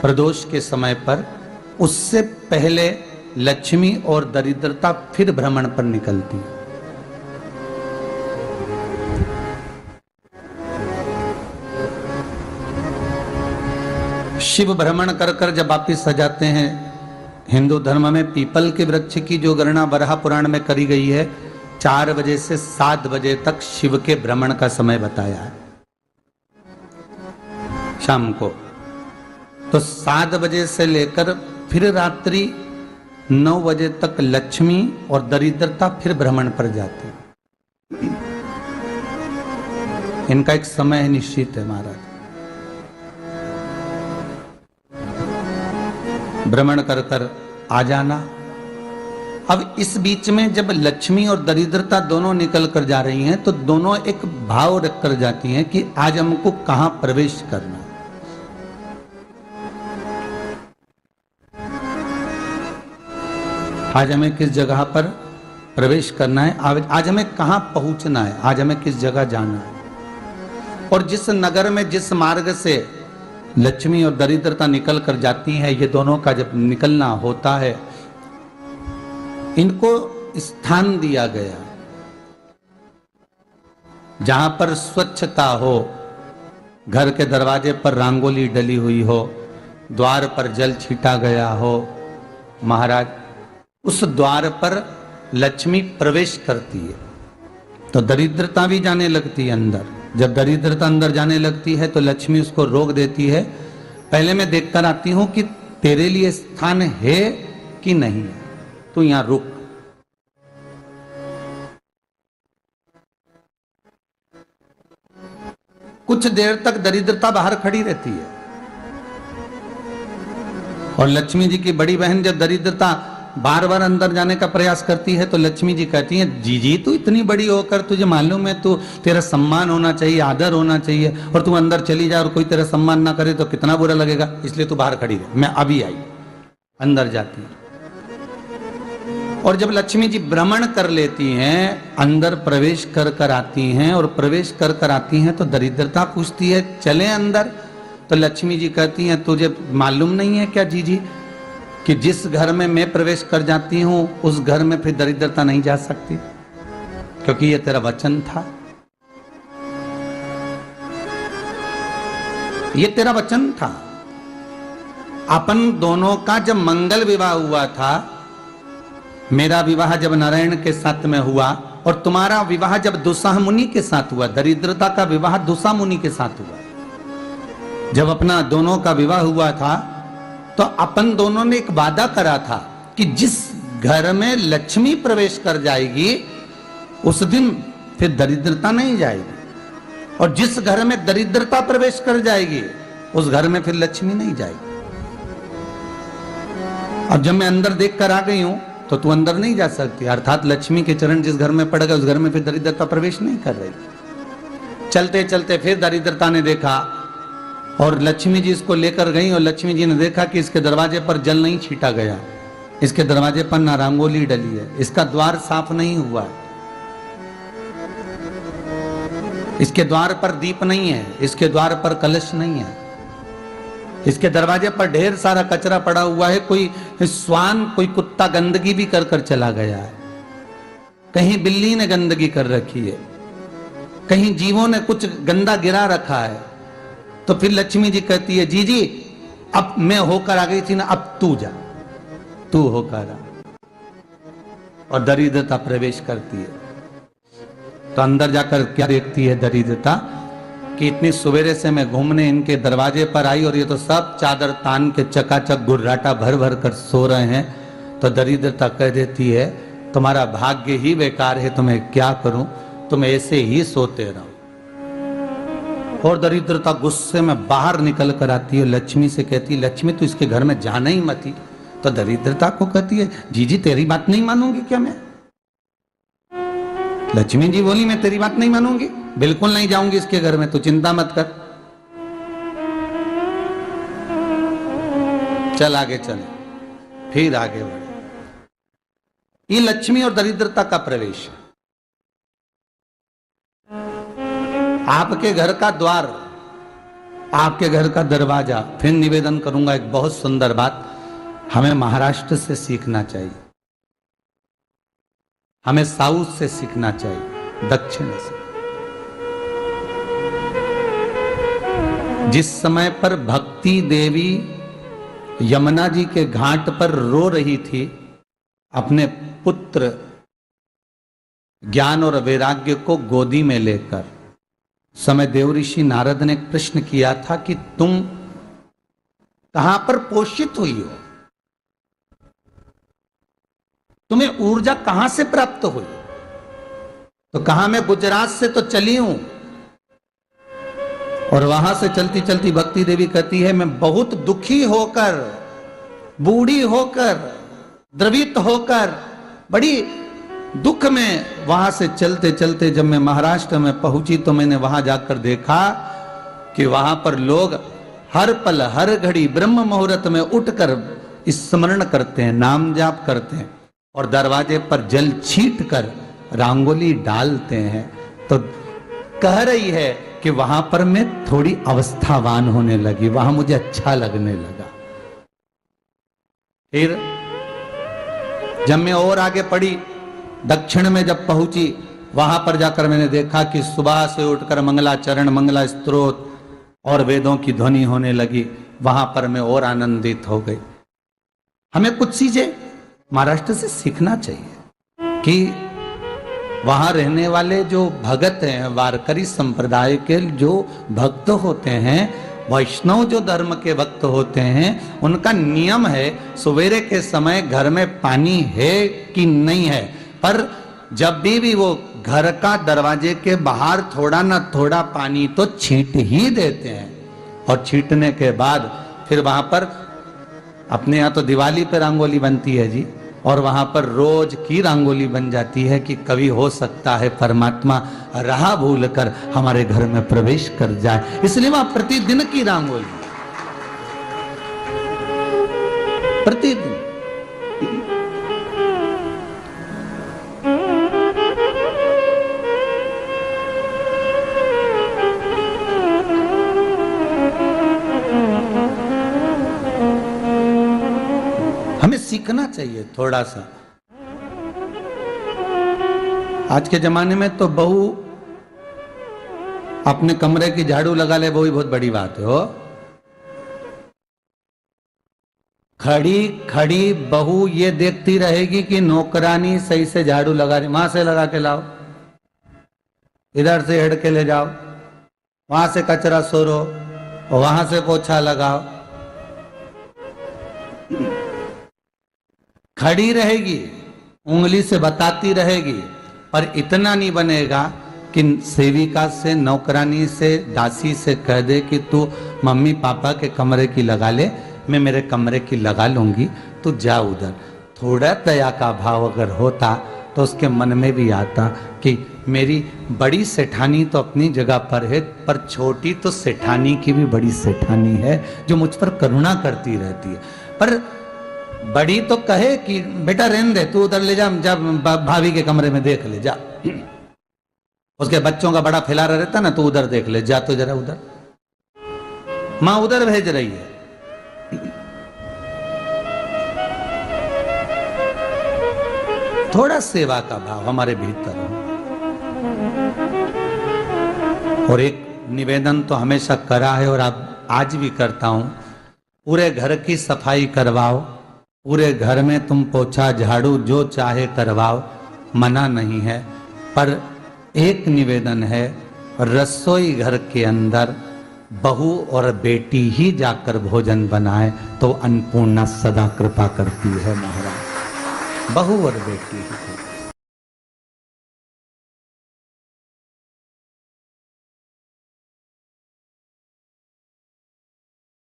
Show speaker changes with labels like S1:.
S1: प्रदोष के समय पर, उससे पहले लक्ष्मी और दरिद्रता फिर भ्रमण पर निकलती है। शिव भ्रमण कर कर जब वापिस आ जाते हैं, हिंदू धर्म में पीपल के वृक्ष की जो गणना वराह पुराण में करी गई है, 4 बजे से 7 बजे तक शिव के भ्रमण का समय बताया है शाम को। तो 7 बजे से लेकर फिर रात्रि 9 बजे तक लक्ष्मी और दरिद्रता फिर भ्रमण पर जाती है। इनका एक समय निश्चित है महाराज। भ्रमण कर कर आ जाना। अब इस बीच में जब लक्ष्मी और दरिद्रता दोनों निकल कर जा रही हैं, तो दोनों एक भाव रख कर जाती हैं कि आज हमको कहां प्रवेश करना है। आज हमें किस जगह पर प्रवेश करना है, आज हमें कहां पहुंचना है, आज हमें किस जगह जाना है। और जिस नगर में जिस मार्ग से लक्ष्मी और दरिद्रता निकल कर जाती है, ये दोनों का जब निकलना होता है, इनको स्थान दिया गया जहां पर स्वच्छता हो, घर के दरवाजे पर रंगोली डली हुई हो, द्वार पर जल छीटा गया हो। महाराज, उस द्वार पर लक्ष्मी प्रवेश करती है तो दरिद्रता भी जाने लगती है अंदर। जब दरिद्रता अंदर जाने लगती है तो लक्ष्मी उसको रोक देती है। पहले मैं देखकर आती हूं कि तेरे लिए स्थान है कि नहीं है, तू यहां रुक। कुछ देर तक दरिद्रता बाहर खड़ी रहती है और लक्ष्मी जी की बड़ी बहन जब दरिद्रता बार बार अंदर जाने का प्रयास करती है तो लक्ष्मी जी कहती हैं, जी तू इतनी बड़ी होकर तुझे मालूम है तू तेरा सम्मान होना चाहिए, आदर होना चाहिए, और तू अंदर चली जाए और कोई तेरा सम्मान ना करे तो कितना बुरा लगेगा, इसलिए तू बाहर खड़ी रहे। मैं अभी आई। अंदर जाती है और जब लक्ष्मी जी भ्रमण कर लेती हैं, अंदर प्रवेश कर कर आती हैं, और प्रवेश कर कर आती हैं तो दरिद्रता पूछती है चले अंदर। तो लक्ष्मी जी कहती हैं, तुझे मालूम नहीं है क्या जी कि जिस घर में मैं प्रवेश कर जाती हूं उस घर में फिर दरिद्रता नहीं जा सकती, क्योंकि ये तेरा वचन था, ये तेरा वचन था। अपन दोनों का जब मंगल विवाह हुआ था, मेरा विवाह जब नारायण के साथ में हुआ और तुम्हारा विवाह जब दुस्साह मुनि के साथ हुआ, दरिद्रता का विवाह दुस्साह मुनि के साथ हुआ। जब अपना दोनों का विवाह हुआ था तो अपन दोनों ने एक वादा करा था कि जिस घर में लक्ष्मी प्रवेश कर जाएगी उस दिन फिर दरिद्रता नहीं जाएगी, और जिस घर में दरिद्रता प्रवेश कर जाएगी उस घर में फिर लक्ष्मी नहीं जाएगी। अब जब मैं अंदर देख कर आ गई हूं तो तू अंदर नहीं जा सकती, अर्थात लक्ष्मी के चरण जिस घर में पड़ गए उस घर में फिर दरिद्रता प्रवेश नहीं कर रही। चलते चलते फिर दरिद्रता ने देखा और लक्ष्मी जी इसको लेकर गई, और लक्ष्मी जी ने देखा कि इसके दरवाजे पर जल नहीं छीटा गया, इसके दरवाजे पर ना रंगोली डली है, इसका द्वार साफ नहीं हुआ, इसके द्वार पर दीप नहीं है, इसके द्वार पर कलश नहीं है, इसके दरवाजे पर ढेर सारा कचरा पड़ा हुआ है, कोई स्वान कोई कुत्ता गंदगी भी कर कर चला गया है, कहीं बिल्ली ने गंदगी कर रखी है, कहीं जीवों ने कुछ गंदा गिरा रखा है। तो फिर लक्ष्मी जी कहती है, जी अब मैं होकर आ गई थी ना, अब तू जा, तू होकर आ। और दरिद्रता प्रवेश करती है। तो अंदर जाकर क्या देखती है दरिद्रता कि इतनी सवेरे से मैं घूमने इनके दरवाजे पर आई और ये तो सब चादर तान के चकाचक गुर्राटा भर भर कर सो रहे हैं। तो दरिद्रता कह देती है, तुम्हारा भाग्य ही बेकार है, तुम्हें क्या करूं, तुम ऐसे ही सोते रहो। और दरिद्रता गुस्से में बाहर निकल कर आती है, लक्ष्मी से कहती है, लक्ष्मी तू इसके घर में जाना ही मत ही। तो दरिद्रता को कहती है, जी तेरी बात नहीं मानूंगी क्या मैं? लक्ष्मी जी बोली, मैं तेरी बात नहीं मानूंगी, बिल्कुल नहीं जाऊंगी इसके घर में, तू चिंता मत कर, चल आगे चले। फिर आगे बढ़े। ये लक्ष्मी और दरिद्रता का प्रवेश है। आपके घर का द्वार आपके घर का दरवाजा। फिर निवेदन करूंगा एक बहुत सुंदर बात, हमें महाराष्ट्र से सीखना चाहिए, हमें साउथ से सीखना चाहिए, दक्षिण से। जिस समय पर भक्ति देवी यमुना जी के घाट पर रो रही थी अपने पुत्र ज्ञान और वैराग्य को गोदी में लेकर, समय देव ऋषि नारद ने प्रश्न किया था कि तुम कहां पर पोषित हुई हो, तुम्हें ऊर्जा कहां से प्राप्त हुई? तो कहा मैं गुजरात से तो चली हूं। और वहां से चलती चलती भक्ति देवी कहती है मैं बहुत दुखी होकर, बूढ़ी होकर, द्रवित होकर, बड़ी दुख में वहां से चलते चलते जब मैं महाराष्ट्र में पहुंची तो मैंने वहां जाकर देखा कि वहां पर लोग हर पल हर घड़ी ब्रह्म मुहूर्त में उठकर स्मरण करते हैं, नाम जाप करते हैं और दरवाजे पर जल छीट कर रंगोली डालते हैं। तो कह रही है कि वहां पर मैं थोड़ी अवस्थावान होने लगी, वहां मुझे अच्छा लगने लगा। फिर जब मैं और आगे पड़ी, दक्षिण में जब पहुंची, वहां पर जाकर मैंने देखा कि सुबह से उठकर मंगलाचरण, मंगला स्तोत्र और वेदों की ध्वनि होने लगी। वहां पर मैं और आनंदित हो गई। हमें कुछ चीजें महाराष्ट्र से सीखना चाहिए कि वहां रहने वाले जो भगत हैं, वारकरी संप्रदाय के जो भक्त होते हैं, वैष्णव जो धर्म के भक्त होते हैं, उनका नियम है सवेरे के समय घर में पानी है कि नहीं है, पर जब भी वो घर का दरवाजे के बाहर थोड़ा ना थोड़ा पानी तो छींट ही देते हैं। और छींटने के बाद फिर वहां पर अपने यहाँ तो दिवाली पे रंगोली बनती है जी, और वहां पर रोज की रंगोली बन जाती है कि कभी हो सकता है परमात्मा राह भूल कर हमारे घर में प्रवेश कर जाए, इसलिए वहां प्रतिदिन की रंगोली, प्रतिदिन। हमें सीखना चाहिए थोड़ा सा। आज के जमाने में तो बहू अपने कमरे की झाड़ू लगा ले, वो ही बहुत बड़ी बात है। हो खड़ी खड़ी बहू ये देखती रहेगी कि नौकरानी सही से झाड़ू लगा रही, वहां से लगा के लाओ, इधर से हेड़ के ले जाओ, वहां से कचरा सोरो, वहां से पोछा लगाओ। खड़ी रहेगी, उंगली से बताती रहेगी, पर इतना नहीं बनेगा कि सेविका से, नौकरानी से, दासी से कह दे कि तू मम्मी पापा के कमरे की लगा ले, मैं मेरे कमरे की लगा लूंगी, तू जा उधर। थोड़ा दया का भाव अगर होता तो उसके मन में भी आता कि मेरी बड़ी सेठानी तो अपनी जगह पर है, पर छोटी तो सेठानी की भी बड़ी सेठानी है जो मुझ पर करुणा करती रहती है। पर बड़ी तो कहे कि बेटा रहने दे, तू उधर ले जा, जब भाभी के कमरे में देख ले जा। उसके बच्चों का बड़ा फैलारा रहता ना, तू उधर देख ले जा, तो जरा उधर, मां उधर भेज रही है। थोड़ा सेवा का भाव हमारे भीतर हो। और एक निवेदन तो हमेशा करा है और अब आज भी करता हूं, पूरे घर की सफाई करवाओ, पूरे घर में तुम पोछा झाड़ू जो चाहे करवाओ, मना नहीं है। पर एक निवेदन है, रसोई घर के अंदर बहू और बेटी ही जाकर भोजन बनाए तो अन्नपूर्णा सदा कृपा करती है महाराज। बहू और बेटी ही।